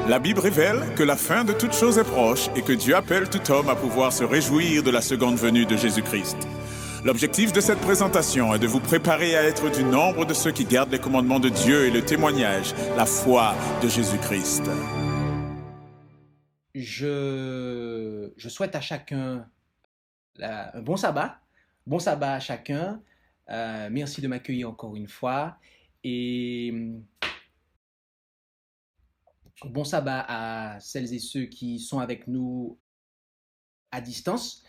La Bible révèle que la fin de toute chose est proche et que Dieu appelle tout homme à pouvoir se réjouir de la seconde venue de Jésus-Christ. L'objectif de cette présentation est de vous préparer à être du nombre de ceux qui gardent les commandements de Dieu et le témoignage, la foi de Jésus-Christ. Je souhaite à chacun un bon sabbat. Bon sabbat à chacun. Merci de m'accueillir encore une fois. Et bon sabbat à celles et ceux qui sont avec nous à distance.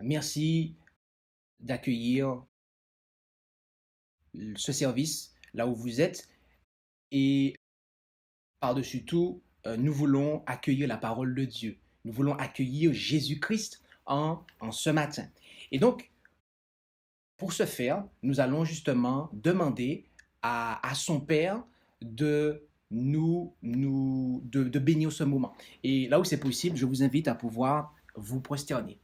Merci d'accueillir ce service là où vous êtes. Et par-dessus tout, nous voulons accueillir la parole de Dieu. Nous voulons accueillir Jésus-Christ en ce matin. Et donc, pour ce faire, nous allons justement demander à son Père de bénir ce moment. Et là où c'est possible, je vous invite à pouvoir vous prosterner.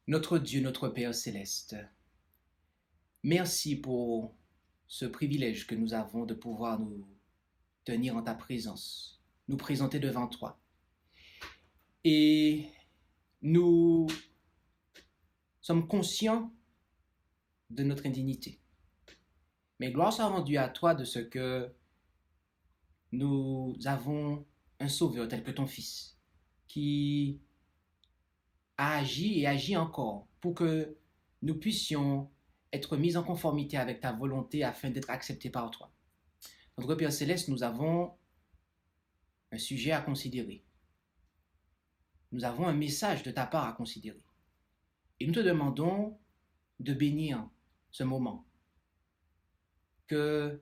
Notre Dieu, notre Père céleste, merci pour ce privilège que nous avons de pouvoir nous tenir en ta présence, nous présenter devant toi. Et nous sommes conscients de notre indignité. Mais gloire soit rendue à toi de ce que nous avons un sauveur tel que ton Fils, qui a agi et agit encore pour que nous puissions être mis en conformité avec ta volonté afin d'être acceptés par toi. Notre Père Céleste, nous avons un sujet à considérer. Nous avons un message de ta part à considérer. Et nous te demandons de bénir ce moment. Que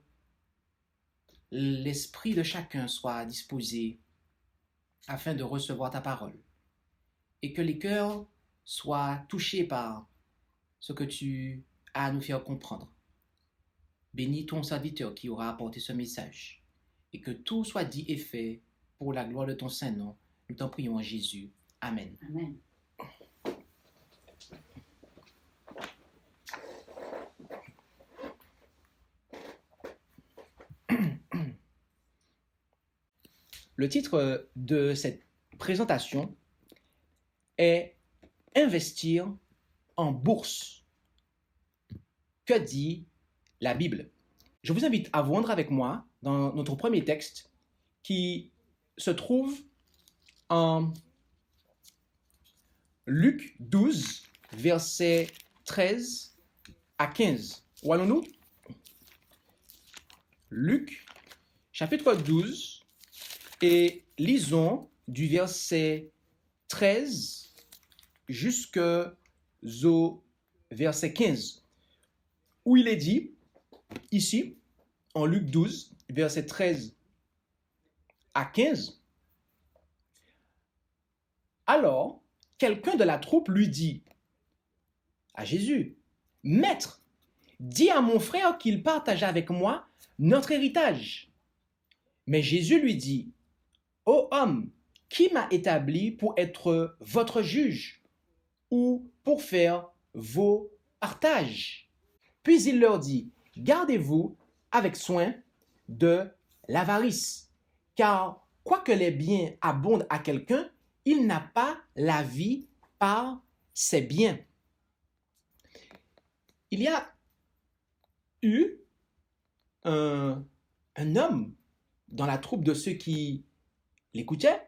l'esprit de chacun soit disposé afin de recevoir ta parole. Et que les cœurs soient touchés par ce que tu as à nous faire comprendre. Bénis ton serviteur qui aura apporté ce message. Et que tout soit dit et fait pour la gloire de ton Saint-Nom. Nous t'en prions en Jésus. Amen. Amen. Le titre de cette présentation est « Investir en bourse ». Que dit la Bible? Je vous invite à vous rendre avec moi dans notre premier texte qui se trouve en Luc 12, versets 13 à 15. Où allons-nous? Luc, chapitre 12, et lisons du verset 13 jusqu'au verset 15, où il est dit, ici, en Luc 12, verset 13 à 15, « Alors, quelqu'un de la troupe lui dit à Jésus, « Maître, dis à mon frère qu'il partage avec moi notre héritage. » Mais Jésus lui dit, « Ô homme, qui m'a établi pour être votre juge ou pour faire vos partages? » Puis il leur dit, « Gardez-vous avec soin de l'avarice, car quoique les biens abondent à quelqu'un, il n'a pas la vie par ses biens. » Il y a eu un homme dans la troupe de ceux qui l'écoutaient,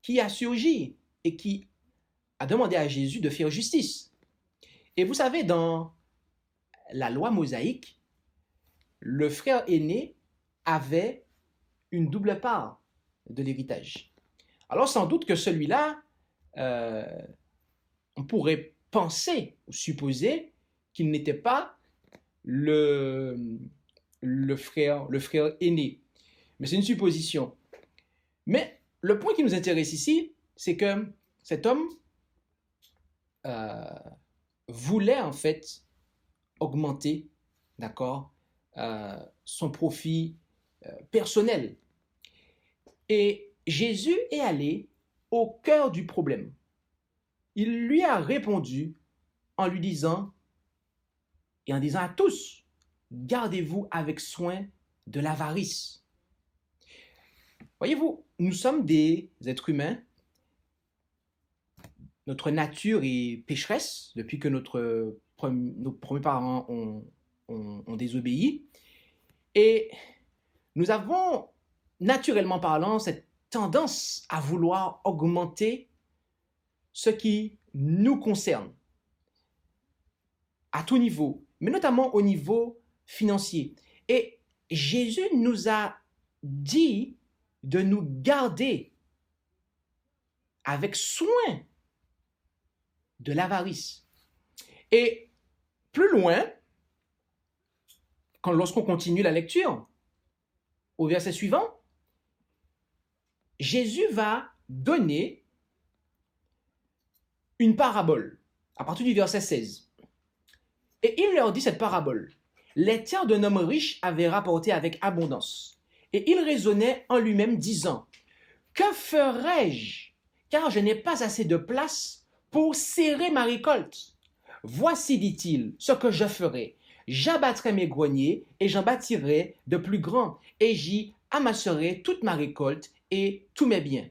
qui a surgi et qui a demandé à Jésus de faire justice. Et vous savez, dans la loi mosaïque, le frère aîné avait une double part de l'héritage. Alors sans doute que celui-là, on pourrait penser ou supposer qu'il n'était pas le frère aîné. Mais c'est une supposition. Mais le point qui nous intéresse ici, c'est que cet homme voulait en fait augmenter, d'accord, son profit personnel. Et Jésus est allé au cœur du problème. Il lui a répondu en lui disant, et en disant à tous, gardez-vous avec soin de l'avarice. Voyez-vous, nous sommes des êtres humains. Notre nature est pécheresse depuis que nos premiers parents ont désobéi. Et nous avons, naturellement parlant, cette tendance à vouloir augmenter ce qui nous concerne à tout niveau, mais notamment au niveau financier. Et Jésus nous a dit de nous garder avec soin de l'avarice. Et plus loin, lorsqu'on continue la lecture, au verset suivant, Jésus va donner une parabole à partir du verset 16. Et il leur dit cette parabole. Les terres d'un homme riche avaient rapporté avec abondance. Et il raisonnait en lui-même, disant, que ferai-je, car je n'ai pas assez de place pour serrer ma récolte? Voici, dit-il, ce que je ferai. J'abattrai mes greniers et j'en bâtirai de plus grands, et j'y amasserai toute ma récolte et tous mes biens.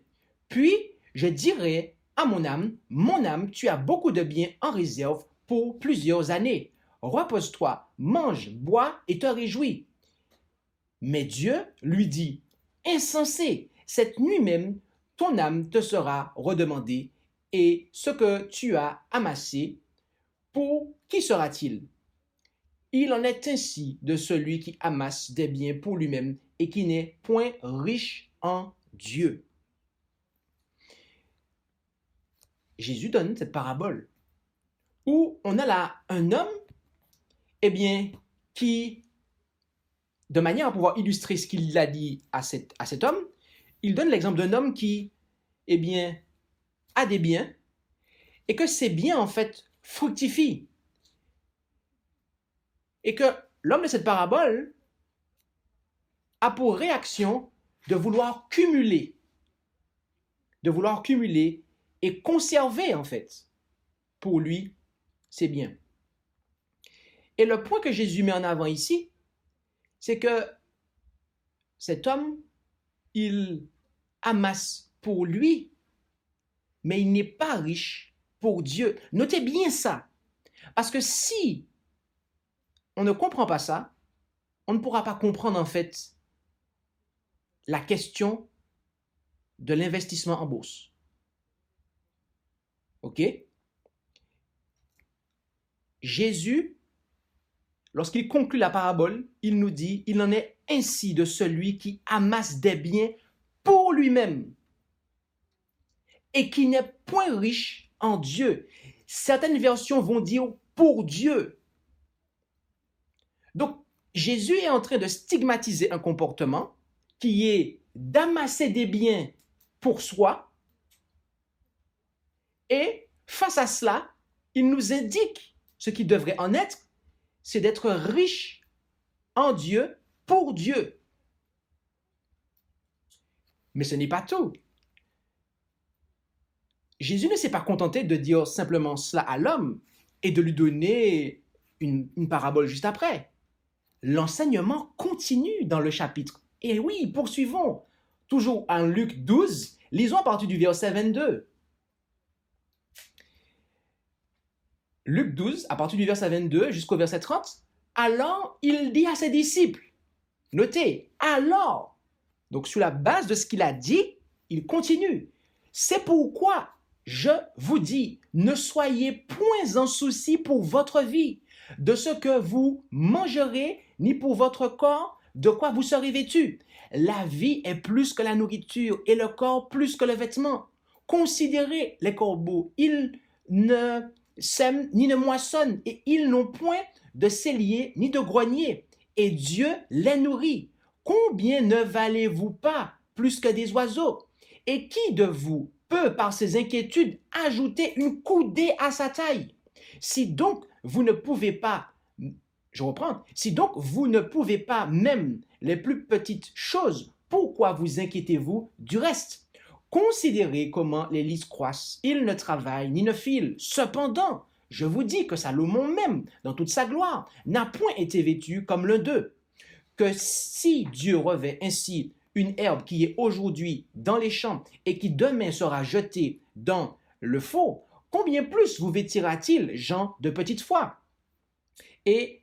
Puis je dirai à mon âme, tu as beaucoup de biens en réserve pour plusieurs années. Repose-toi, mange, bois et te réjouis. Mais Dieu lui dit, insensé, cette nuit même, ton âme te sera redemandée, et ce que tu as amassé, pour qui sera-t-il? Il en est ainsi de celui qui amasse des biens pour lui-même et qui n'est point riche en Dieu. Jésus donne cette parabole où on a là un homme, qui, de manière à pouvoir illustrer ce qu'il a dit à cet homme, il donne l'exemple d'un homme qui, a des biens et que ces biens, en fait, fructifient. Et que l'homme de cette parabole a pour réaction de vouloir cumuler et conserver, en fait, pour lui, ses biens. Et le point que Jésus met en avant ici, c'est que cet homme, il amasse pour lui, mais il n'est pas riche pour Dieu. Notez bien ça, parce que si on ne comprend pas ça, on ne pourra pas comprendre en fait la question de l'investissement en bourse. OK? Jésus, lorsqu'il conclut la parabole, il nous dit, il en est ainsi de celui qui amasse des biens pour lui-même et qui n'est point riche en Dieu. Certaines versions vont dire pour Dieu. Donc, Jésus est en train de stigmatiser un comportement qui est d'amasser des biens pour soi. Et face à cela, il nous indique ce qui devrait en être, c'est d'être riche en Dieu, pour Dieu. Mais ce n'est pas tout. Jésus ne s'est pas contenté de dire simplement cela à l'homme et de lui donner une parabole juste après. L'enseignement continue dans le chapitre. Et oui, poursuivons. Toujours en Luc 12, lisons à partir du verset 22. Luc 12, à partir du verset 22 jusqu'au verset 30. Alors, il dit à ses disciples, notez, alors, donc sur la base de ce qu'il a dit, il continue. C'est pourquoi je vous dis, ne soyez point en souci pour votre vie, de ce que vous mangerez, ni pour votre corps, de quoi vous serez vêtus. La vie est plus que la nourriture et le corps plus que le vêtement. Considérez les corbeaux, ils ne sèment ni ne moissonnent et ils n'ont point de cellier ni de grenier, et Dieu les nourrit. Combien ne valez-vous pas plus que des oiseaux? Et qui de vous peut par ses inquiétudes ajouter une coudée à sa taille? Si donc vous ne pouvez pas, si donc vous ne pouvez pas même les plus petites choses, pourquoi vous inquiétez-vous du reste? Considérez comment les lys croissent, ils ne travaillent ni ne filent. Cependant, Je vous dis que Salomon même, dans toute sa gloire, n'a point été vêtu comme l'un d'eux. Que si Dieu revêt ainsi une herbe qui est aujourd'hui dans les champs et qui demain sera jetée dans le four, combien plus vous vêtira-t-il, gens de petite foi? Et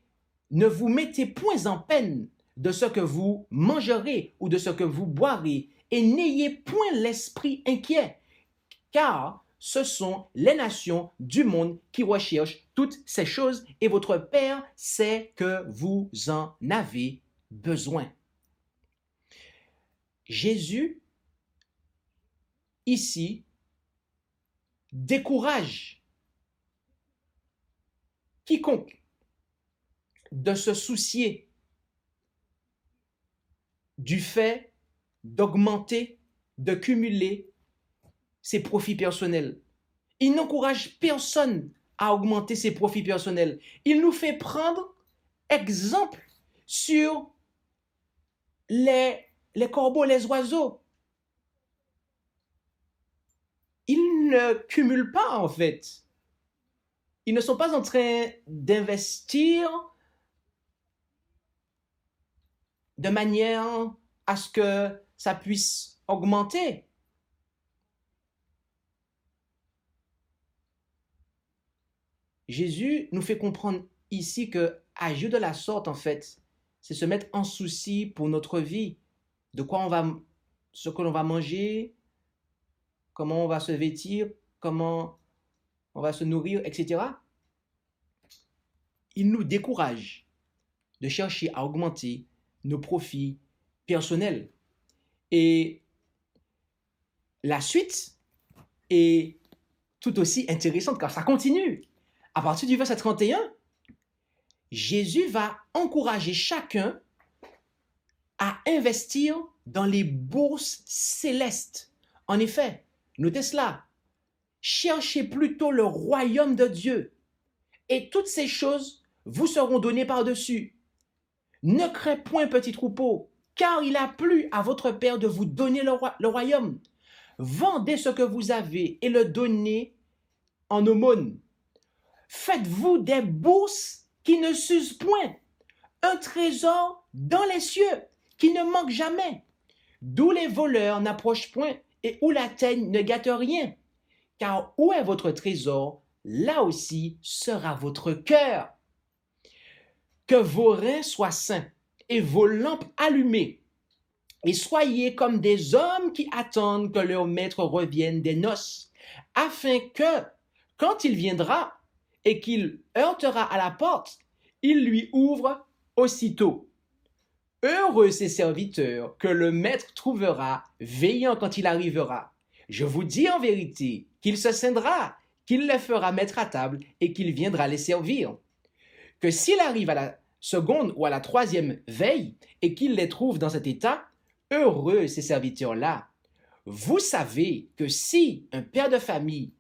ne vous mettez point en peine de ce que vous mangerez ou de ce que vous boirez, et n'ayez point l'esprit inquiet, car ce sont les nations du monde qui recherchent toutes ces choses, et votre Père sait que vous en avez besoin. Jésus, ici, décourage quiconque de se soucier du fait d'augmenter, de cumuler ses profits personnels. Il n'encourage personne à augmenter ses profits personnels. Il nous fait prendre exemple sur les corbeaux, les oiseaux. Ils ne cumulent pas, en fait. Ils ne sont pas en train d'investir de manière à ce que ça puisse augmenter. Jésus nous fait comprendre ici que agir de la sorte, en fait, c'est se mettre en souci pour notre vie, de ce que l'on va manger, comment on va se vêtir, comment on va se nourrir, etc. Il nous décourage de chercher à augmenter nos profits personnels. Et la suite est tout aussi intéressante car ça continue. À partir du verset 31, Jésus va encourager chacun à investir dans les bourses célestes. En effet, notez cela, cherchez plutôt le royaume de Dieu et toutes ces choses vous seront données par-dessus. Ne craignez point, petit troupeau, car il a plu à votre Père de vous donner le royaume. Vendez ce que vous avez et le donnez en aumône. Faites-vous des bourses qui ne s'usent point, un trésor dans les cieux qui ne manque jamais, d'où les voleurs n'approchent point et où la teigne ne gâte rien. Car où est votre trésor, là aussi sera votre cœur. Que vos reins soient sains et vos lampes allumées, et soyez comme des hommes qui attendent que leur maître revienne des noces, afin que, quand il viendra et qu'il heurtera à la porte, il lui ouvre aussitôt. Heureux ces serviteurs que le maître trouvera veillant quand il arrivera. Je vous dis en vérité qu'il se scindra, qu'il les fera mettre à table et qu'il viendra les servir. Que s'il arrive à la seconde ou à la troisième veille et qu'il les trouve dans cet état, heureux ces serviteurs-là. Vous savez que si un père de famille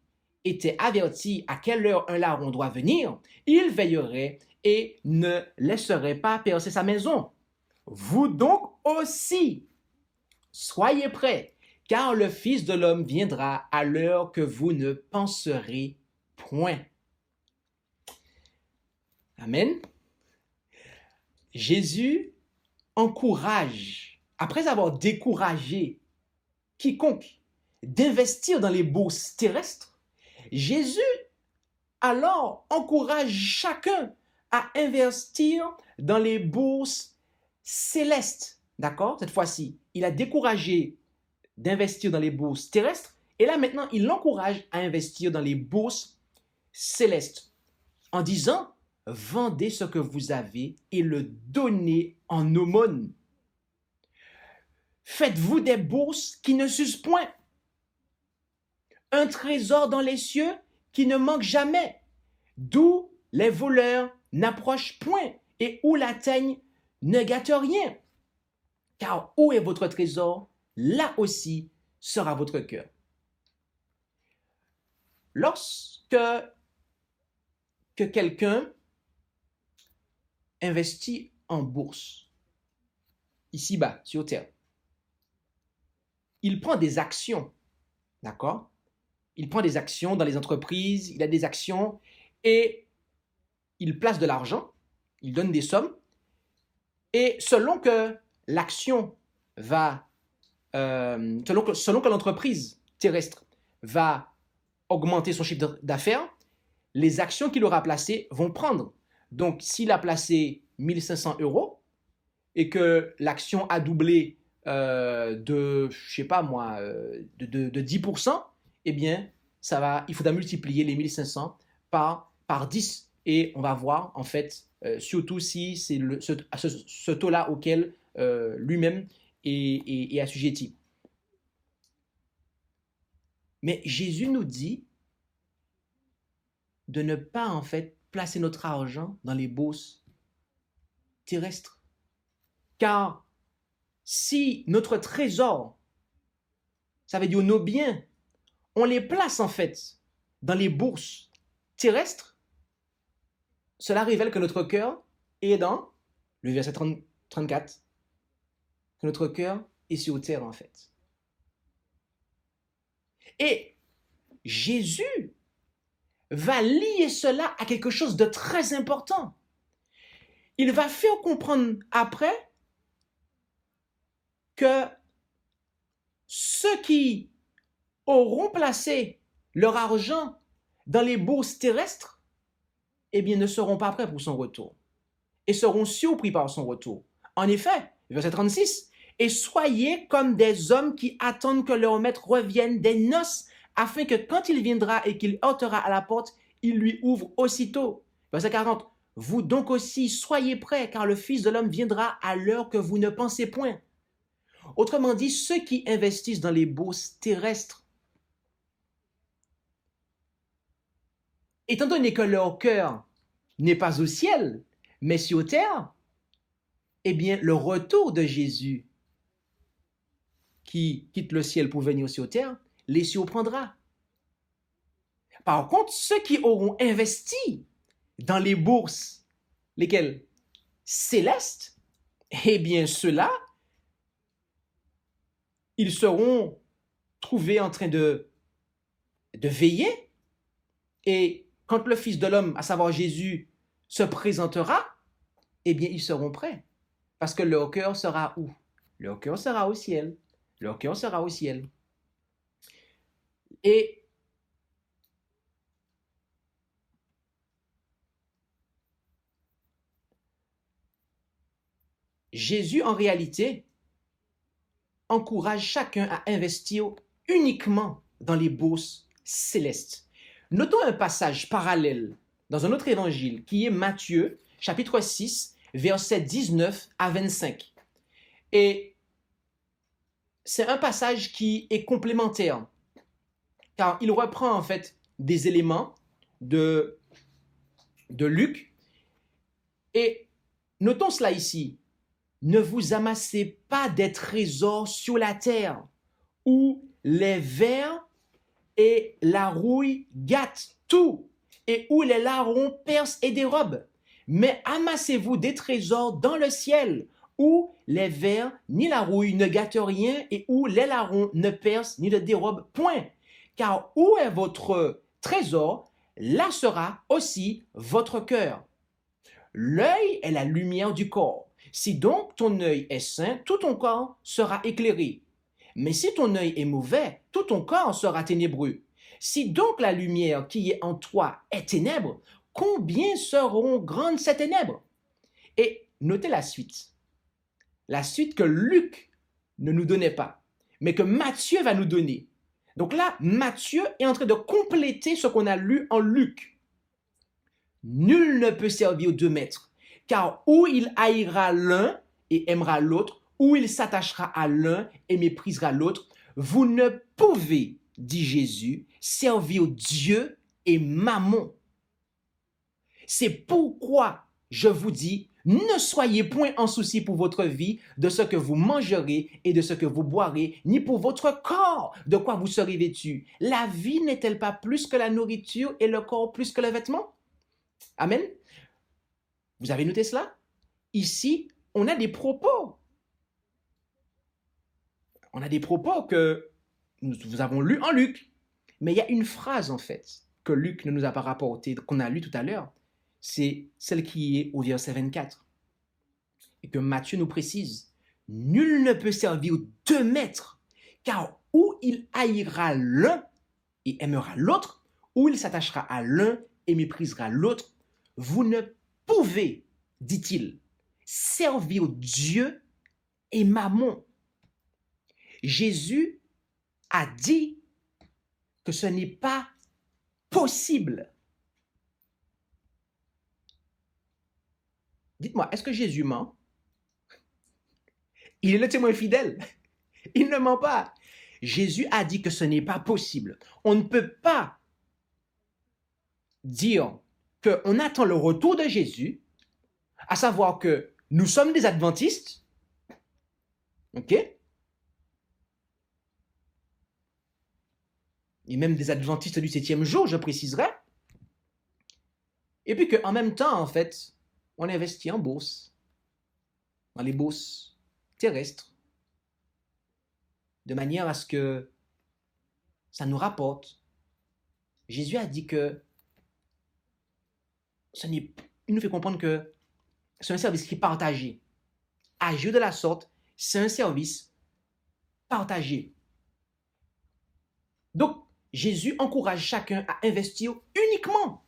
était averti à quelle heure un larron doit venir, il veillerait et ne laisserait pas percer sa maison. Vous donc aussi, soyez prêts, car le Fils de l'homme viendra à l'heure que vous ne penserez point. Amen. Jésus encourage, après avoir découragé quiconque d'investir dans les bourses terrestres, Jésus alors encourage chacun à investir dans les bourses célestes. D'accord? Cette fois-ci, il a découragé d'investir dans les bourses terrestres et là maintenant, il l'encourage à investir dans les bourses célestes en disant « Vendez ce que vous avez et le donnez en aumône. Faites-vous des bourses qui ne s'usent point, un trésor dans les cieux qui ne manque jamais, d'où les voleurs n'approchent point et où la teigne ne gâte rien. Car où est votre trésor, là aussi sera votre cœur. » Lorsque quelqu'un investit en bourse, ici-bas, sur terre, il prend des actions, d'accord? Il prend des actions dans les entreprises, il a des actions et il place de l'argent, il donne des sommes, et selon que l'action va, selon que l'entreprise terrestre va augmenter son chiffre d'affaires, les actions qu'il aura placées vont prendre. Donc, s'il a placé 1500 euros et que l'action a doublé je sais pas moi, de 10%, eh bien, il faudra multiplier les 1500 par 10. Et on va voir, en fait, surtout si c'est ce taux-là auquel lui-même est assujetti. Mais Jésus nous dit de ne pas, en fait, placer notre argent dans les bourses terrestres. Car si notre trésor, ça veut dire nos biens, on les place, en fait, dans les bourses terrestres, cela révèle que notre cœur est dans le verset 34, que notre cœur est sur terre, en fait. Et Jésus va lier cela à quelque chose de très important. Il va faire comprendre après que ceux qui auront placé leur argent dans les bourses terrestres, eh bien, ne seront pas prêts pour son retour et seront surpris par son retour. En effet, verset 36, « Et soyez comme des hommes qui attendent que leur maître revienne des noces, afin que quand il viendra et qu'il heurtera à la porte, il lui ouvre aussitôt. » Verset 40, « Vous donc aussi soyez prêts, car le Fils de l'homme viendra à l'heure que vous ne pensez point. » Autrement dit, ceux qui investissent dans les bourses terrestres, étant donné que leur cœur n'est pas au ciel, mais sur terre, eh bien, le retour de Jésus, qui quitte le ciel pour venir sur terre, les surprendra. Par contre, ceux qui auront investi dans les bourses, lesquelles célestes, eh bien, ceux-là, ils seront trouvés en train de veiller. Et quand le Fils de l'homme, à savoir Jésus, se présentera, eh bien, ils seront prêts. Parce que leur cœur sera où? Leur cœur sera au ciel. Leur cœur sera au ciel. Et Jésus, en réalité, encourage chacun à investir uniquement dans les bourses célestes. Notons un passage parallèle dans un autre évangile qui est Matthieu, chapitre 6, versets 19 à 25. Et c'est un passage qui est complémentaire, car il reprend en fait des éléments de Luc. Et notons cela ici. Ne vous amassez pas des trésors sur la terre, où les vers et la rouille gâtent tout, et où les larrons percent et dérobent. Mais amassez-vous des trésors dans le ciel, où les vers ni la rouille ne gâtent rien, et où les larrons ne percent ni ne dérobent point. Car où est votre trésor, là sera aussi votre cœur. L'œil est la lumière du corps. Si donc ton œil est sain, tout ton corps sera éclairé. Mais si ton œil est mauvais, tout ton corps sera ténébreux. Si donc la lumière qui est en toi est ténèbre, combien seront grandes ces ténèbres? Et notez la suite. La suite que Luc ne nous donnait pas, mais que Matthieu va nous donner. Donc là, Matthieu est en train de compléter ce qu'on a lu en Luc. Nul ne peut servir deux maîtres, car ou il haïra l'un et aimera l'autre, ou il s'attachera à l'un et méprisera l'autre. Vous ne pouvez, dit Jésus, servir Dieu et Mammon. C'est pourquoi je vous dis, ne soyez point en souci pour votre vie de ce que vous mangerez et de ce que vous boirez, ni pour votre corps, de quoi vous serez vêtus. La vie n'est-elle pas plus que la nourriture et le corps plus que le vêtement? Amen. Vous avez noté cela? Ici, on a des propos. On a des propos que nous avons lus en Luc. Mais il y a une phrase, en fait, que Luc ne nous a pas rapportée, qu'on a lu tout à l'heure, c'est celle qui est au verset 24. Et que Matthieu nous précise, nul ne peut servir deux maîtres, car ou il haïra l'un et aimera l'autre, ou il s'attachera à l'un et méprisera l'autre. Vous ne pouvez, dit-il, servir Dieu et Mammon. Jésus a dit que ce n'est pas possible. Dites-moi, est-ce que Jésus ment? Il est le témoin fidèle. Il ne ment pas. Jésus a dit que ce n'est pas possible. On ne peut pas dire qu'on attend le retour de Jésus, à savoir que nous sommes des adventistes, ok? Et même des adventistes du 7e jour, je préciserai. Et puis qu'en même temps, en fait, on investit en bourse, dans les bourses terrestres, de manière à ce que ça nous rapporte. Jésus a dit que il nous fait comprendre que c'est un service qui est partagé. Agir de la sorte, c'est un service partagé. Donc, Jésus encourage chacun à investir uniquement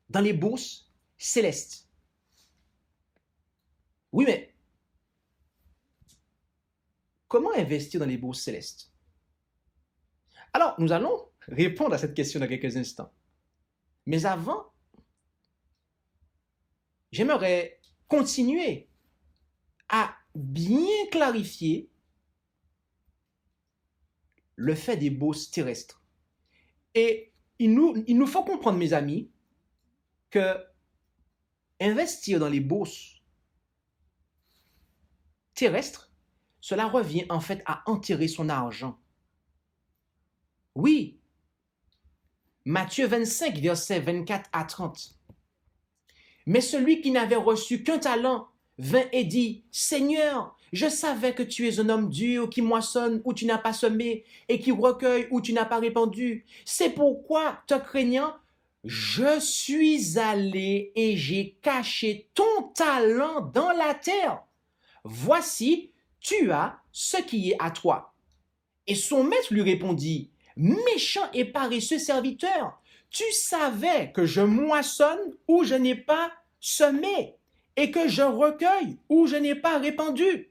dans les bourses célestes. Oui, mais comment investir dans les bourses célestes? Alors, nous allons répondre à cette question dans quelques instants. Mais avant, j'aimerais continuer à bien clarifier le fait des bourses terrestres. Et il nous faut comprendre, mes amis, que investir dans les bourses terrestres, cela revient en fait à enterrer son argent. Oui. Matthieu 25, versets 24 à 30. Mais celui qui n'avait reçu qu'un talent vint et dit, « Seigneur, je savais que tu es un homme dur qui moissonne où tu n'as pas semé et qui recueille où tu n'as pas répandu. C'est pourquoi, te craignant, je suis allé et j'ai caché ton talent dans la terre. Voici, tu as ce qui est à toi. » Et son maître lui répondit, « Méchant et paresseux serviteur, tu savais que je moissonne où je n'ai pas semé et que je recueille où je n'ai pas répandu.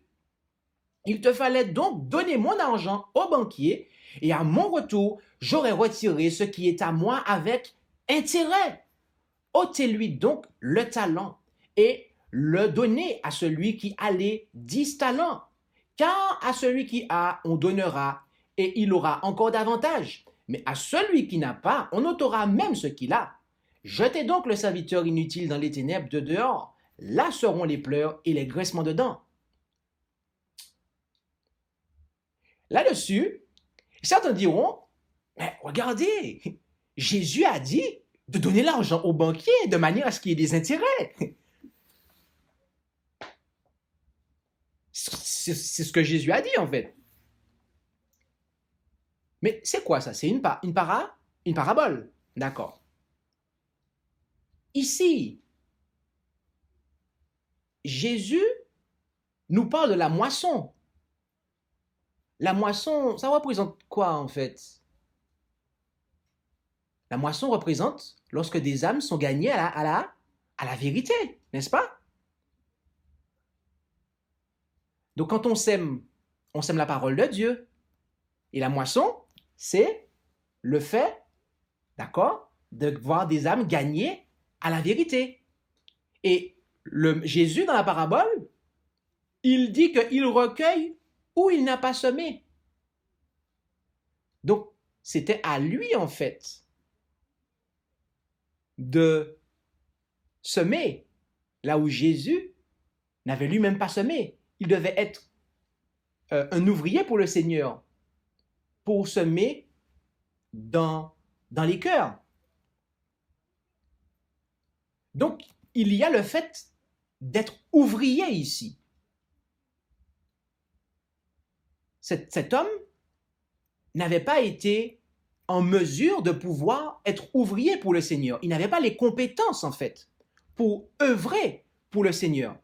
Il te fallait donc donner mon argent au banquier et à mon retour, j'aurais retiré ce qui est à moi avec intérêt. Ôtez-lui donc le talent et le donnez à celui qui a les 10 talents. Car à celui qui a, on donnera et il aura encore davantage. Mais à celui qui n'a pas, on ôtera même ce qu'il a. Jetez donc le serviteur inutile dans les ténèbres de dehors. Là seront les pleurs et les graissements de dents. Là-dessus, certains diront, mais regardez, Jésus a dit de donner l'argent au banquier de manière à ce qu'il y ait des intérêts. C'est ce que Jésus a dit en fait. Mais c'est quoi ça? C'est une parabole. D'accord. Ici, Jésus nous parle de la moisson. La moisson, ça représente quoi en fait? La moisson représente lorsque des âmes sont gagnées à la vérité, n'est-ce pas? Donc quand on sème la parole de Dieu. Et la moisson, c'est le fait, d'accord, de voir des âmes gagnées à la vérité. Et Jésus, dans la parabole, il dit qu'il recueille où il n'a pas semé. Donc, c'était à lui, en fait, de semer là où Jésus n'avait lui-même pas semé. Il devait être un ouvrier pour le Seigneur, pour semer dans les cœurs. Donc, il y a le fait d'être ouvrier ici. Cet homme n'avait pas été en mesure de pouvoir être ouvrier pour le Seigneur. Ils n'avaient pas les compétences, en fait, pour œuvrer pour le Seigneur.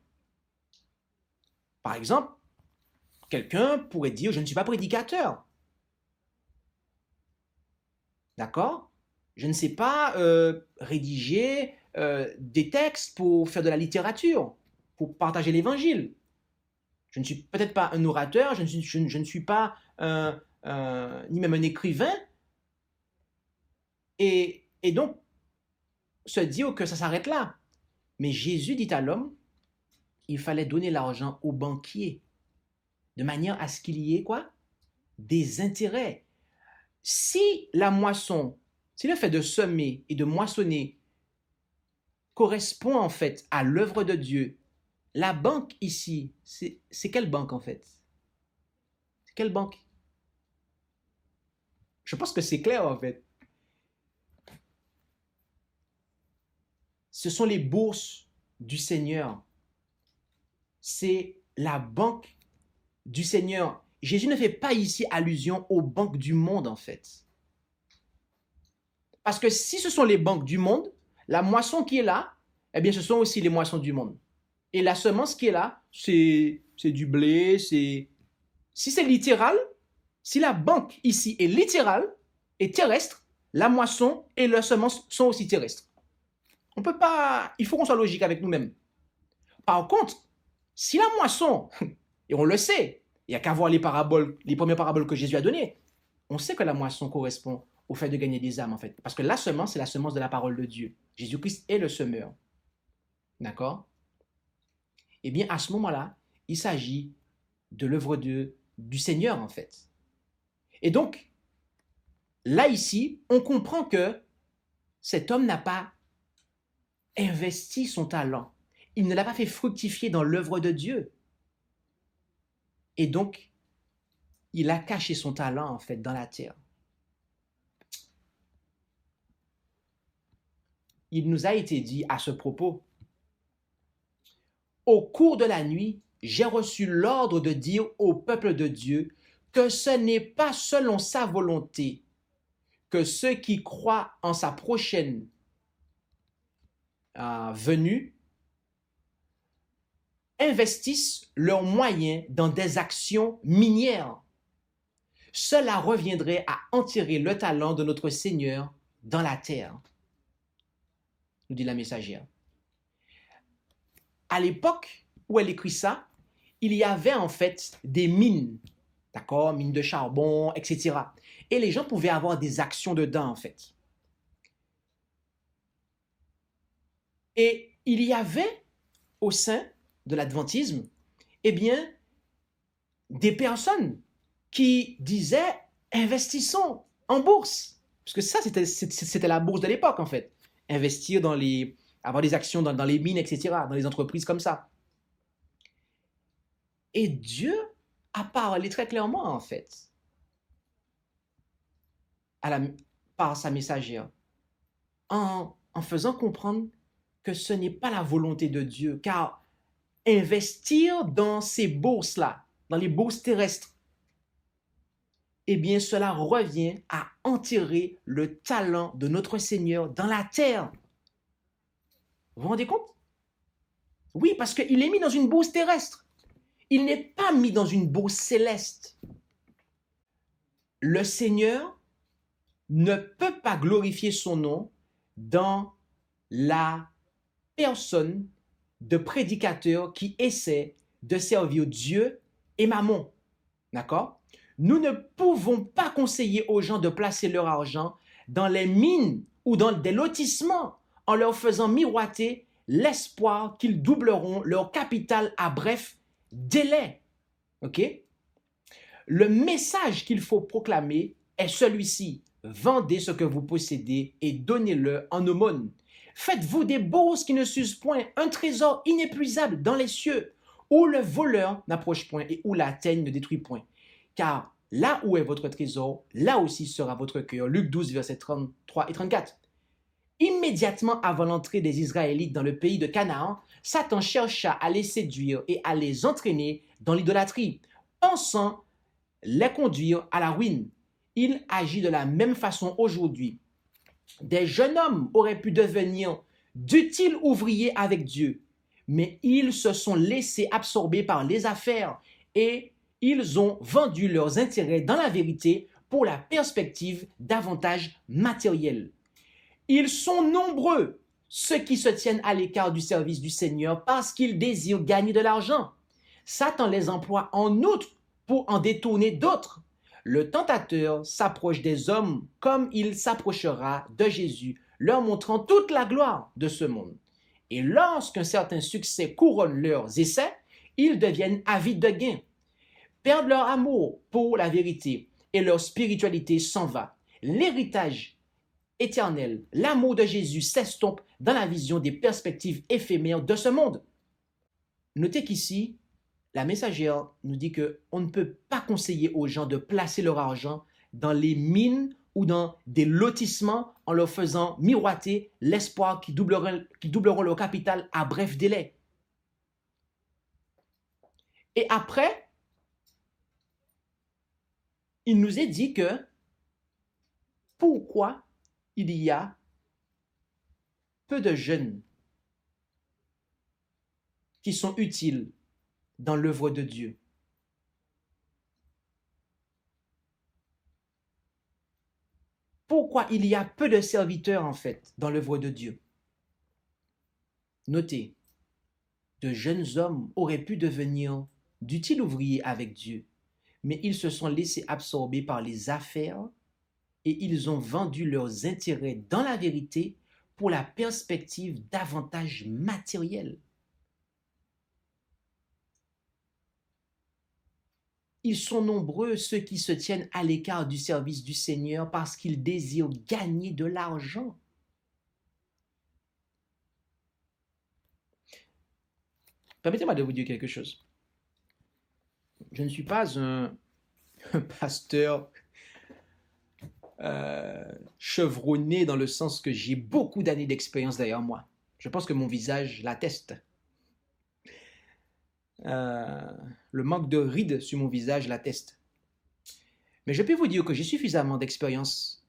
Par exemple, quelqu'un pourrait dire, je ne suis pas prédicateur. D'accord? Je ne sais pas rédiger des textes pour faire de la littérature, pour partager l'évangile. Je ne suis peut-être pas un orateur, je ne suis pas ni même un écrivain. Et donc, se dire que ça s'arrête là. Mais Jésus dit à l'homme, il fallait donner l'argent au banquier, de manière à ce qu'il y ait quoi? Des intérêts. Si la moisson, si le fait de semer et de moissonner correspond en fait à l'œuvre de Dieu, la banque ici, c'est quelle banque en fait? C'est quelle banque? Je pense que c'est clair en fait. Ce sont les bourses du Seigneur. C'est la banque du Seigneur. Jésus ne fait pas ici allusion aux banques du monde en fait. Parce que si ce sont les banques du monde, la moisson qui est là, eh bien ce sont aussi les moissons du monde. Et la semence qui est là, c'est du blé, si c'est littéral, si la banque ici est littérale et terrestre, la moisson et la semence sont aussi terrestres. On peut pas, il faut qu'on soit logique avec nous-mêmes. Par contre, si la moisson, et on le sait, il n'y a qu'à voir les premières paraboles que Jésus a données, on sait que la moisson correspond au fait de gagner des âmes en fait. Parce que la semence, c'est la semence de la parole de Dieu. Jésus-Christ est le semeur. D'accord? Eh bien, à ce moment-là, il s'agit de l'œuvre du Seigneur, en fait. Et donc, là, ici, on comprend que cet homme n'a pas investi son talent. Il ne l'a pas fait fructifier dans l'œuvre de Dieu. Et donc, il a caché son talent, en fait, dans la terre. Il nous a été dit à ce propos, au cours de la nuit, j'ai reçu l'ordre de dire au peuple de Dieu que ce n'est pas selon sa volonté que ceux qui croient en sa prochaine venue investissent leurs moyens dans des actions minières. Cela reviendrait à enterrer le talent de notre Seigneur dans la terre, nous dit la messagère. À l'époque où elle écrit ça, il y avait en fait des mines, d'accord, mines de charbon, etc. Et les gens pouvaient avoir des actions dedans en fait. Et il y avait au sein de l'adventisme, eh bien, des personnes qui disaient investissons en bourse, parce que ça c'était la bourse de l'époque en fait, investir avoir des actions dans les mines, etc., dans les entreprises comme ça. Et Dieu a parlé très clairement, en fait, par sa messagère, en faisant comprendre que ce n'est pas la volonté de Dieu, car investir dans ces bourses-là, dans les bourses terrestres, eh bien, cela revient à enterrer le talent de notre Seigneur dans la terre. Vous vous rendez compte? Oui, parce qu'il est mis dans une bourse terrestre. Il n'est pas mis dans une bourse céleste. Le Seigneur ne peut pas glorifier son nom dans la personne de prédicateurs qui essaient de servir Dieu et Mammon. D'accord? Nous ne pouvons pas conseiller aux gens de placer leur argent dans les mines ou dans des lotissements en leur faisant miroiter l'espoir qu'ils doubleront leur capital à bref délai. OK? Le message qu'il faut proclamer est celui-ci. Vendez ce que vous possédez et donnez-le en aumône. Faites-vous des bourses qui ne s'usent point, un trésor inépuisable dans les cieux, où le voleur n'approche point et où la teigne ne détruit point. Car là où est votre trésor, là aussi sera votre cœur. Luc 12, versets 33 et 34. Immédiatement avant l'entrée des Israélites dans le pays de Canaan, Satan chercha à les séduire et à les entraîner dans l'idolâtrie, pensant les conduire à la ruine. il agit de la même façon aujourd'hui. Des jeunes hommes auraient pu devenir d'utiles ouvriers avec Dieu, mais ils se sont laissés absorber par les affaires et ils ont vendu leurs intérêts dans la vérité pour la perspective d'avantages matériels. Ils sont nombreux, ceux qui se tiennent à l'écart du service du Seigneur parce qu'ils désirent gagner de l'argent. Satan les emploie en outre pour en détourner d'autres. Le tentateur s'approche des hommes comme il s'approchera de Jésus, leur montrant toute la gloire de ce monde. Et lorsqu'un certain succès couronne leurs essais, ils deviennent avides de gain, perdent leur amour pour la vérité et leur spiritualité s'en va. L'héritage éternel, l'amour de Jésus s'estompe dans la vision des perspectives éphémères de ce monde. Notez qu'ici, la messagère nous dit qu'on ne peut pas conseiller aux gens de placer leur argent dans les mines ou dans des lotissements en leur faisant miroiter l'espoir qui doubleront leur capital à bref délai. Et après, il nous est dit que pourquoi il y a peu de jeunes qui sont utiles dans l'œuvre de Dieu. Pourquoi il y a peu de serviteurs, en fait, dans l'œuvre de Dieu? Notez, de jeunes hommes auraient pu devenir d'utiles ouvriers avec Dieu, mais ils se sont laissés absorber par les affaires et ils ont vendu leurs intérêts dans la vérité pour la perspective d'avantages matériels. Ils sont nombreux ceux qui se tiennent à l'écart du service du Seigneur parce qu'ils désirent gagner de l'argent. Permettez-moi de vous dire quelque chose. Je ne suis pas un pasteur chevronné dans le sens que j'ai beaucoup d'années d'expérience derrière moi. Je pense que mon visage l'atteste. Le manque de rides sur mon visage l'atteste. Mais je peux vous dire que j'ai suffisamment d'expérience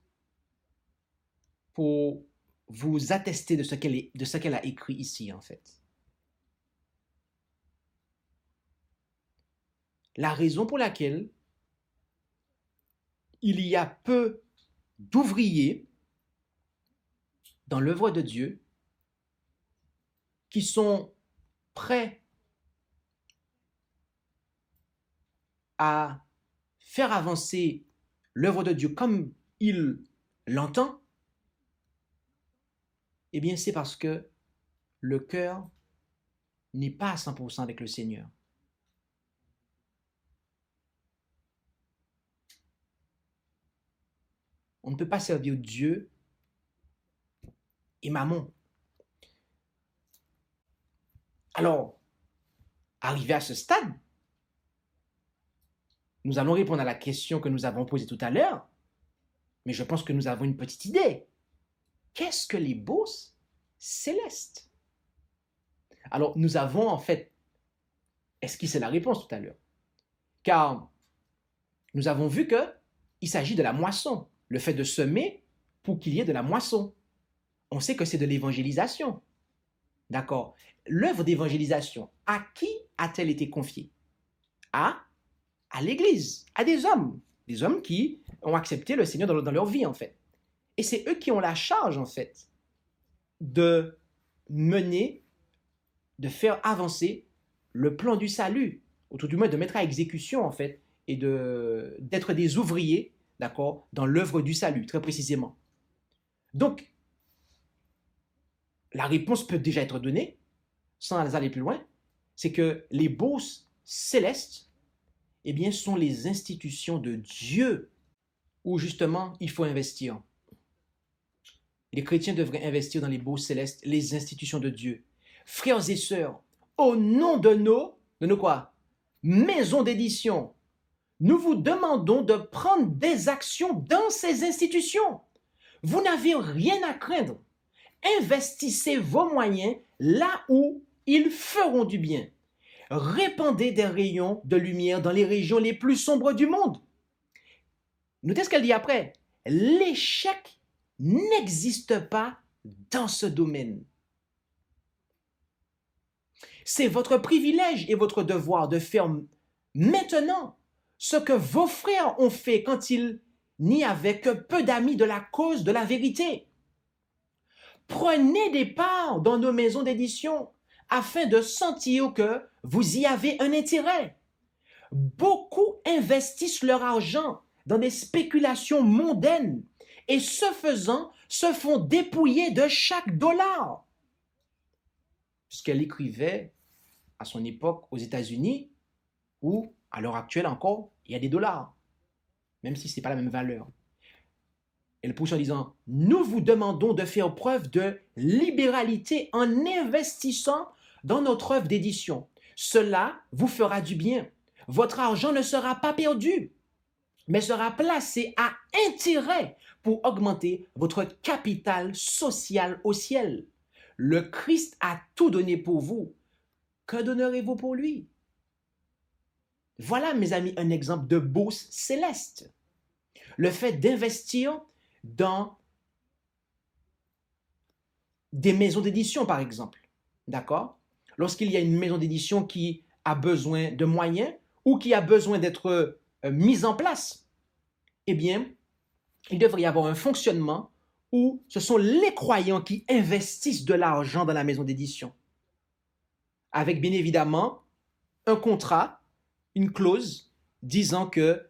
pour vous attester de ce qu'elle a écrit ici, en fait. La raison pour laquelle il y a peu d'ouvriers dans l'œuvre de Dieu qui sont prêts à faire avancer l'œuvre de Dieu comme il l'entend, eh bien c'est parce que le cœur n'est pas à 100% avec le Seigneur. On ne peut pas servir Dieu et Mammon. Alors, arrivé à ce stade, nous allons répondre à la question que nous avons posée tout à l'heure, mais je pense que nous avons une petite idée. Qu'est-ce que les bourses célestes? Alors, nous avons en fait esquissé la réponse tout à l'heure, car nous avons vu qu'il s'agit de la moisson, le fait de semer pour qu'il y ait de la moisson. On sait que c'est de l'évangélisation. D'accord? L'œuvre d'évangélisation, à qui a-t-elle été confiée? À l'Église, à des hommes qui ont accepté le Seigneur dans leur vie, en fait. Et c'est eux qui ont la charge, en fait, de mener, de faire avancer le plan du salut, ou tout du moins de mettre à exécution, en fait, et d'être des ouvriers, d'accord, dans l'œuvre du salut, très précisément. Donc, la réponse peut déjà être donnée, sans aller plus loin, c'est que les bourses célestes, eh bien, sont les institutions de Dieu où justement il faut investir. Les chrétiens devraient investir dans les bourses célestes, les institutions de Dieu. Frères et sœurs, au nom de nos quoi? Maisons d'édition, nous vous demandons de prendre des actions dans ces institutions. Vous n'avez rien à craindre. Investissez vos moyens là où ils feront du bien. Répandez des rayons de lumière dans les régions les plus sombres du monde. Notez ce qu'elle dit après. L'échec n'existe pas dans ce domaine. C'est votre privilège et votre devoir de faire maintenant ce que vos frères ont fait quand il n'y avait que peu d'amis de la cause de la vérité. Prenez des parts dans nos maisons d'édition afin de sentir que vous y avez un intérêt. Beaucoup investissent leur argent dans des spéculations mondaines et ce faisant, se font dépouiller de chaque dollar. Puisqu'elle écrivait à son époque aux États-Unis, où à l'heure actuelle encore, il y a des dollars, même si ce n'est pas la même valeur. Elle poursuit en disant, nous vous demandons de faire preuve de libéralité en investissant dans notre œuvre d'édition. Cela vous fera du bien. Votre argent ne sera pas perdu, mais sera placé à intérêt pour augmenter votre capital social au ciel. Le Christ a tout donné pour vous. Que donnerez-vous pour lui? Voilà, mes amis, un exemple de bourse céleste. Le fait d'investir dans des maisons d'édition, par exemple. D'accord? Lorsqu'il y a une maison d'édition qui a besoin de moyens ou qui a besoin d'être mise en place, eh bien, il devrait y avoir un fonctionnement où ce sont les croyants qui investissent de l'argent dans la maison d'édition. Avec bien évidemment un contrat, une clause disant que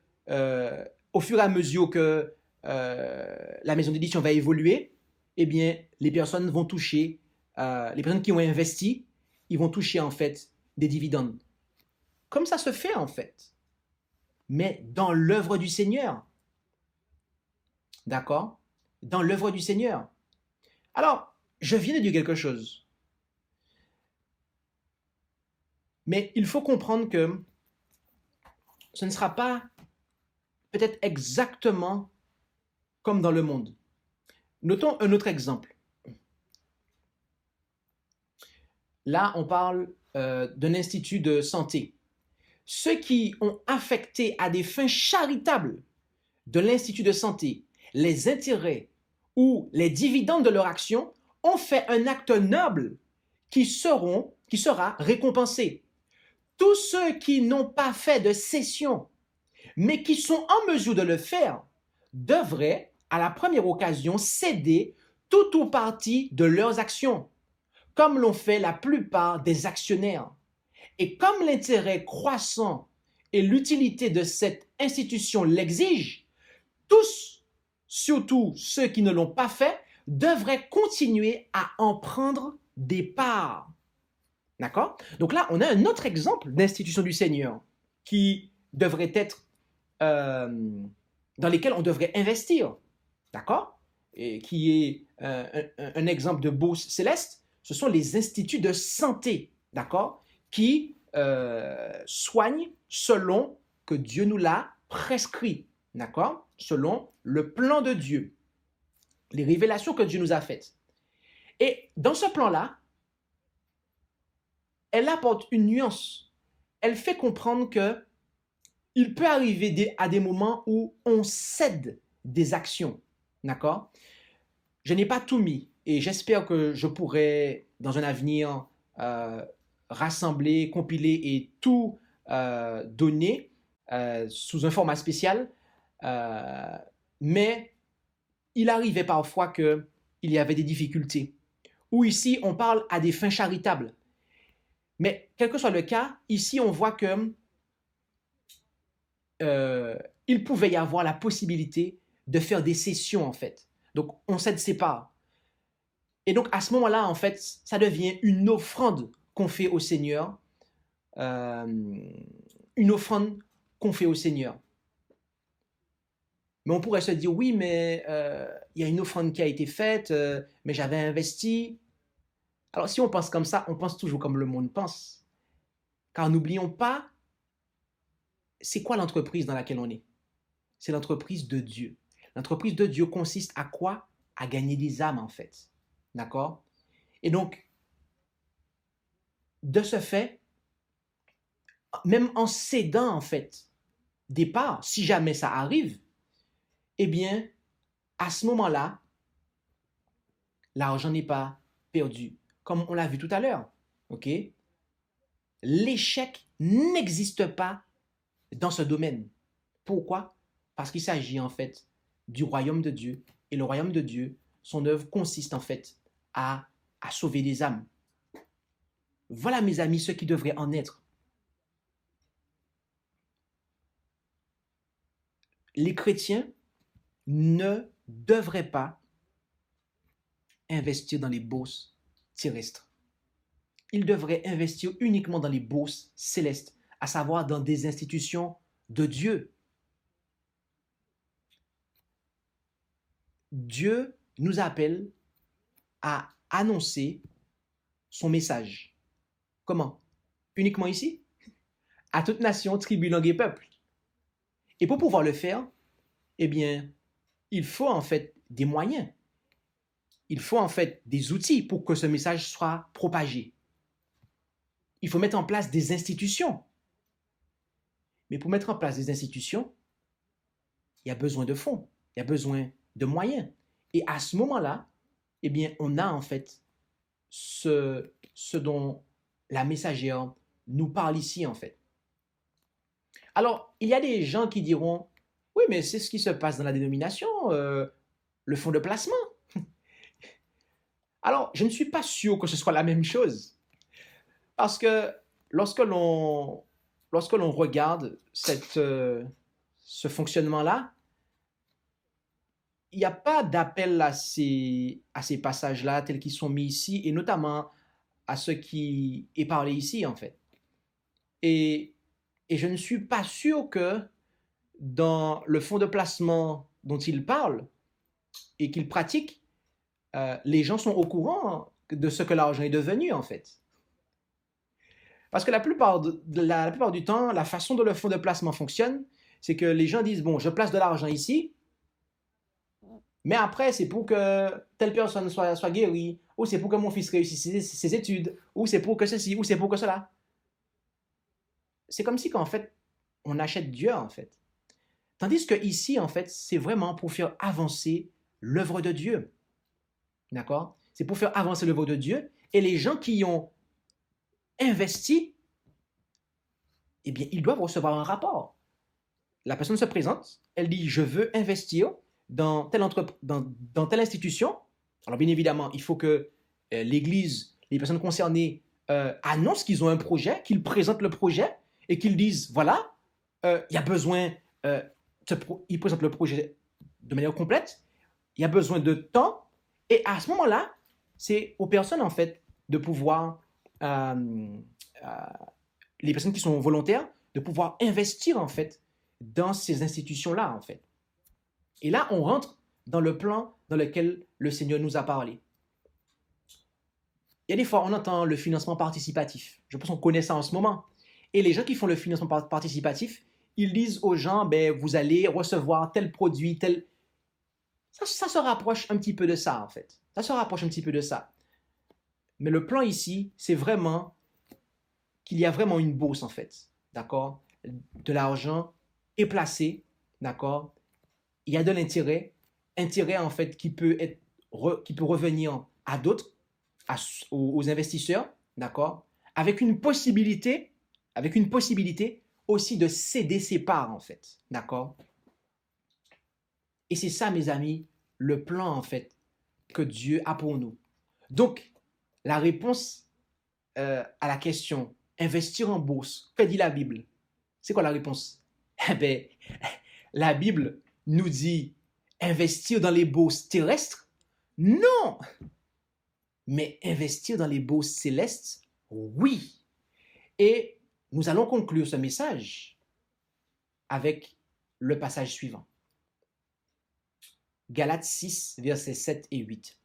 au fur et à mesure que la maison d'édition va évoluer, eh bien, les personnes vont toucher, les personnes qui ont investi, ils vont toucher en fait des dividendes. Comme ça se fait en fait, mais dans l'œuvre du Seigneur. D'accord? Dans l'œuvre du Seigneur. Alors, je viens de dire quelque chose. Mais il faut comprendre que ce ne sera pas peut-être exactement comme dans le monde. Notons un autre exemple. Là, on parle d'un institut de santé. Ceux qui ont affecté à des fins charitables de l'institut de santé les intérêts ou les dividendes de leur action ont fait un acte noble qui sera récompensé. Tous ceux qui n'ont pas fait de cession, mais qui sont en mesure de le faire, devraient, à la première occasion, céder tout ou partie de leurs actions, comme l'ont fait la plupart des actionnaires. Et comme l'intérêt croissant et l'utilité de cette institution l'exigent, tous, surtout ceux qui ne l'ont pas fait, devraient continuer à en prendre des parts. D'accord? Donc là, on a un autre exemple d'institution du Seigneur qui devrait être dans lesquelles on devrait investir. D'accord? Et qui est un exemple de bourse céleste. Ce sont les instituts de santé. D'accord? Qui soignent selon que Dieu nous l'a prescrit. D'accord? Selon le plan de Dieu. Les révélations que Dieu nous a faites. Et dans ce plan-là, elle apporte une nuance. Elle fait comprendre que il peut arriver à des moments où on cède des actions. D'accord? Je n'ai pas tout mis et j'espère que je pourrai, dans un avenir, rassembler, compiler et tout donner sous un format spécial. Mais il arrivait parfois qu'il y avait des difficultés. Ou ici, on parle à des fins charitables. Mais quel que soit le cas, ici, on voit que il pouvait y avoir la possibilité de faire des cessions, en fait. Donc, on cède ses parts. Et donc, à ce moment-là, en fait, ça devient une offrande qu'on fait au Seigneur. Une offrande qu'on fait au Seigneur. Mais on pourrait se dire, oui, mais il y a une offrande qui a été faite, mais j'avais investi. Alors, si on pense comme ça, on pense toujours comme le monde pense. Car n'oublions pas, c'est quoi l'entreprise dans laquelle on est? C'est l'entreprise de Dieu. L'entreprise de Dieu consiste à quoi? À gagner des âmes, en fait. D'accord? Et donc, de ce fait, même en cédant, en fait, des parts, si jamais ça arrive, eh bien, à ce moment-là, l'argent n'est pas perdu. Comme on l'a vu tout à l'heure, ok? L'échec n'existe pas dans ce domaine. Pourquoi? Parce qu'il s'agit en fait du royaume de Dieu. Et le royaume de Dieu, son œuvre consiste en fait à sauver des âmes. Voilà mes amis, ce qui devrait en être. Les chrétiens ne devraient pas investir dans les bourses terrestres. Ils devraient investir uniquement dans les bourses célestes, à savoir dans des institutions de Dieu. Dieu nous appelle à annoncer son message. Comment? Uniquement ici? À toute nation, tribu, langue et peuple. Et pour pouvoir le faire, eh bien, il faut en fait des moyens. Il faut en fait des outils pour que ce message soit propagé. Il faut mettre en place des institutions. Mais pour mettre en place des institutions, il y a besoin de fonds, il y a besoin de moyens. Et à ce moment-là, eh bien, on a en fait ce dont la messagère nous parle ici en fait. Alors, il y a des gens qui diront, oui, mais c'est ce qui se passe dans la dénomination, le fonds de placement. Alors, je ne suis pas sûr que ce soit la même chose. Parce que lorsque l'on regarde ce fonctionnement-là, il n'y a pas d'appel à ces passages-là tels qu'ils sont mis ici, et notamment à ce qui est parlé ici, en fait. Et je ne suis pas sûr que dans le fonds de placement dont il parle et qu'il pratique, les gens sont au courant de ce que l'argent est devenu, en fait. Parce que la plupart du temps, la façon dont le fonds de placement fonctionne, c'est que les gens disent, bon, je place de l'argent ici, mais après, c'est pour que telle personne soit guérie, ou c'est pour que mon fils réussisse ses études, ou c'est pour que ceci, ou c'est pour que cela. C'est comme si qu'en fait, on achète Dieu, en fait. Tandis que ici, en fait, c'est vraiment pour faire avancer l'œuvre de Dieu. D'accord? C'est pour faire avancer l'œuvre de Dieu, et les gens qui ont investi, eh bien, ils doivent recevoir un rapport. La personne se présente, elle dit, je veux investir dans telle institution. Alors, bien évidemment, il faut que l'Église, les personnes concernées annoncent qu'ils ont un projet, qu'ils présentent le projet et qu'ils disent, voilà, il y a besoin, ils présentent le projet de manière complète, il y a besoin de temps, et à ce moment-là, c'est aux personnes, en fait, de pouvoir, les personnes qui sont volontaires, de pouvoir investir, en fait, dans ces institutions-là, en fait. Et là, on rentre dans le plan dans lequel le Seigneur nous a parlé. Il y a des fois, on entend le financement participatif. Je pense qu'on connaît ça en ce moment. Et les gens qui font le financement participatif, ils disent aux gens, ben, vous allez recevoir tel produit, tel... Ça se rapproche un petit peu de ça, en fait. Ça se rapproche un petit peu de ça. Mais le plan ici, c'est vraiment qu'il y a vraiment une bourse, en fait. D'accord? De l'argent est placé, d'accord? Il y a de l'intérêt, intérêt en fait qui peut revenir à d'autres, aux investisseurs, d'accord? Avec une possibilité aussi de céder ses parts en fait, d'accord? Et c'est ça, mes amis, le plan en fait que Dieu a pour nous. Donc, la réponse à la question investir en bourse, que dit la Bible? C'est quoi la réponse? Eh bien, la Bible nous dit investir dans les bourses terrestres? Non! Mais investir dans les bourses célestes? Oui! Et nous allons conclure ce message avec le passage suivant. Galates 6, versets 7 et 8.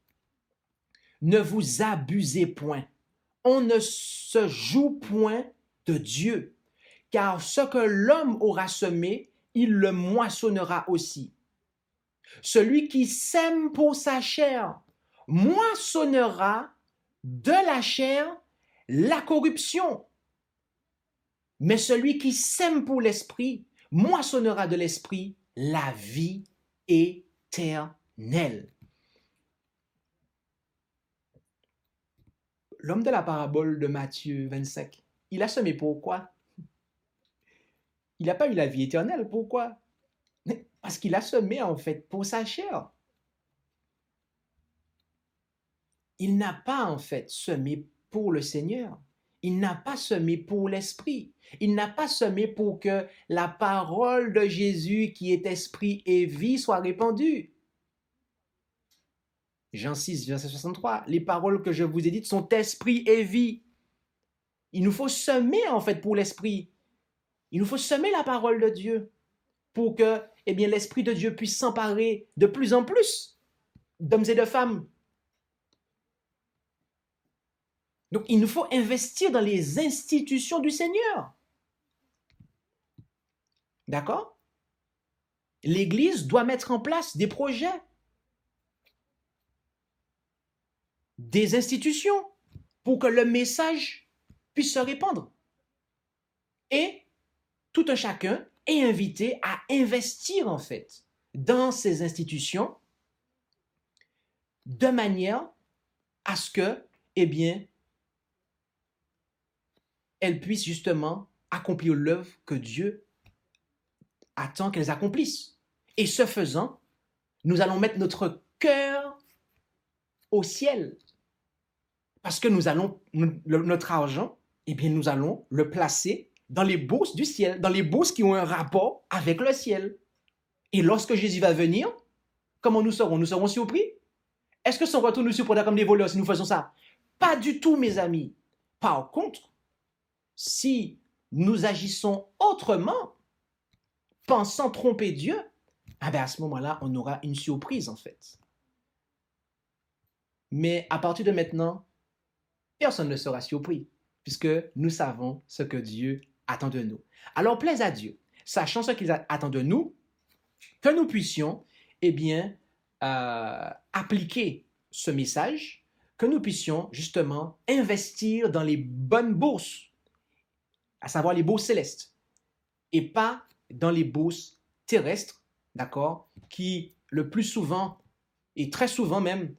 Ne vous abusez point. On ne se joue point de Dieu, car ce que l'homme aura semé, il le moissonnera aussi. Celui qui sème pour sa chair moissonnera de la chair la corruption. Mais celui qui sème pour l'esprit moissonnera de l'esprit la vie éternelle. L'homme de la parabole de Matthieu 25, il a semé pourquoi? Il n'a pas eu la vie éternelle. Pourquoi? Parce qu'il a semé en fait pour sa chair. Il n'a pas en fait semé pour le Seigneur. Il n'a pas semé pour l'Esprit. Il n'a pas semé pour que la parole de Jésus qui est esprit et vie soit répandue. Jean 6, verset 63, les paroles que je vous ai dites sont esprit et vie. Il nous faut semer en fait pour l'Esprit. Il nous faut semer la parole de Dieu pour que l'Esprit de Dieu puisse s'emparer de plus en plus d'hommes et de femmes. Donc, il nous faut investir dans les institutions du Seigneur. D'accord? L'Église doit mettre en place des projets, des institutions pour que le message puisse se répandre. Et tout un chacun est invité à investir en fait dans ces institutions de manière à ce que, elles puissent justement accomplir l'œuvre que Dieu attend qu'elles accomplissent. Et ce faisant, nous allons mettre notre cœur au ciel. Parce que notre argent, nous allons le placer dans les bourses du ciel, dans les bourses qui ont un rapport avec le ciel. Et lorsque Jésus va venir, comment nous serons? Nous serons surpris? Est-ce que son retour nous surprendra comme des voleurs si nous faisons ça? Pas du tout, mes amis. Par contre, si nous agissons autrement, pensant tromper Dieu, à ce moment-là, on aura une surprise en fait. Mais à partir de maintenant, personne ne sera surpris, puisque nous savons ce que Dieu attend de nous. Alors, plaise à Dieu, sachant ce qu'il attend de nous, que nous puissions, appliquer ce message, que nous puissions justement investir dans les bonnes bourses, à savoir les bourses célestes, et pas dans les bourses terrestres, d'accord, qui le plus souvent, et très souvent même,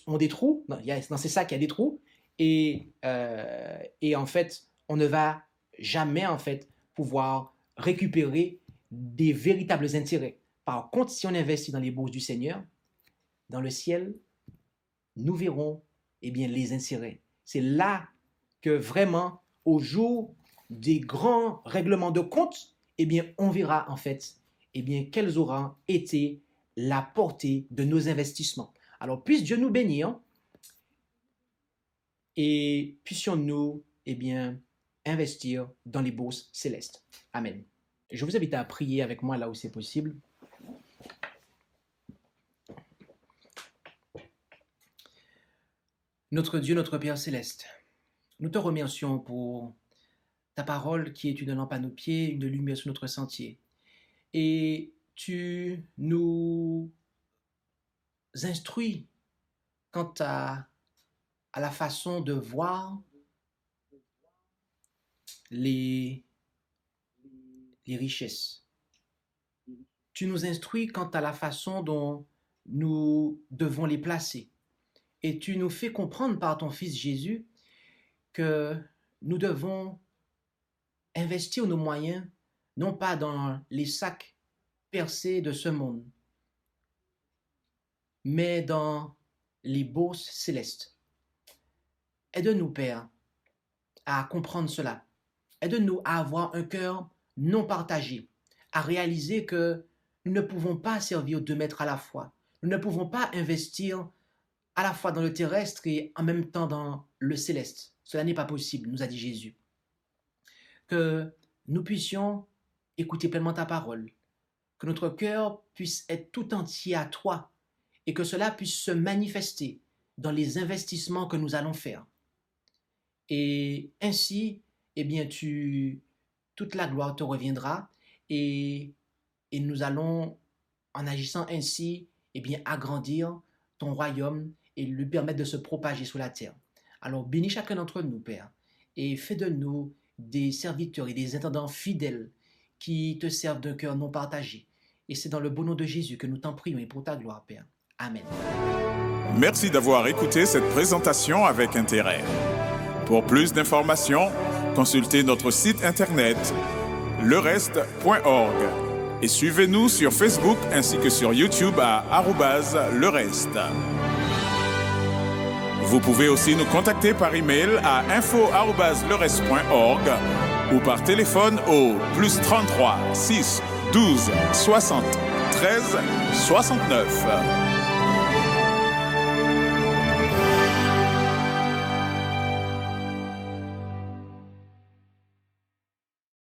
ont des trous. Dans ces sacs, il y a des trous, et en fait, on ne va jamais en fait pouvoir récupérer des véritables intérêts. Par contre, si on investit dans les bourses du Seigneur, dans le ciel, nous verrons les intérêts. C'est là que vraiment, au jour des grands règlements de compte, on verra en fait quelles auront été la portée de nos investissements. Alors, puisse Dieu nous bénir et puissions-nous investir dans les bourses célestes. Amen. Je vous invite à prier avec moi là où c'est possible. Notre Dieu, notre Père céleste, nous te remercions pour ta parole qui est une lampe à nos pieds, une lumière sur notre sentier. Et tu nous instruis quant à la façon de voir les richesses. Tu nous instruis quant à la façon dont nous devons les placer. Et tu nous fais comprendre par ton Fils Jésus que nous devons investir nos moyens, non pas dans les sacs percés de ce monde, mais dans les bourses célestes. Aide-nous, Père, à comprendre cela. Aide-nous à avoir un cœur non partagé, à réaliser que nous ne pouvons pas servir 2 maîtres à la fois. Nous ne pouvons pas investir à la fois dans le terrestre et en même temps dans le céleste. Cela n'est pas possible, nous a dit Jésus. Que nous puissions écouter pleinement ta parole, que notre cœur puisse être tout entier à toi et que cela puisse se manifester dans les investissements que nous allons faire. Et ainsi, toute la gloire te reviendra et nous allons, en agissant ainsi, agrandir ton royaume et lui permettre de se propager sur la terre. Alors bénis chacun d'entre nous, Père, et fais de nous des serviteurs et des intendants fidèles qui te servent d'un cœur non partagé Et c'est dans le beau nom de Jésus que nous t'en prions et pour ta gloire, Père. Amen. Merci d'avoir écouté cette présentation avec intérêt. Pour plus d'informations, consultez notre site internet lereste.org et suivez-nous sur Facebook ainsi que sur YouTube à @lereste. Vous pouvez aussi nous contacter par email à info@lereste.org ou par téléphone au +33 6 12 60 13 69.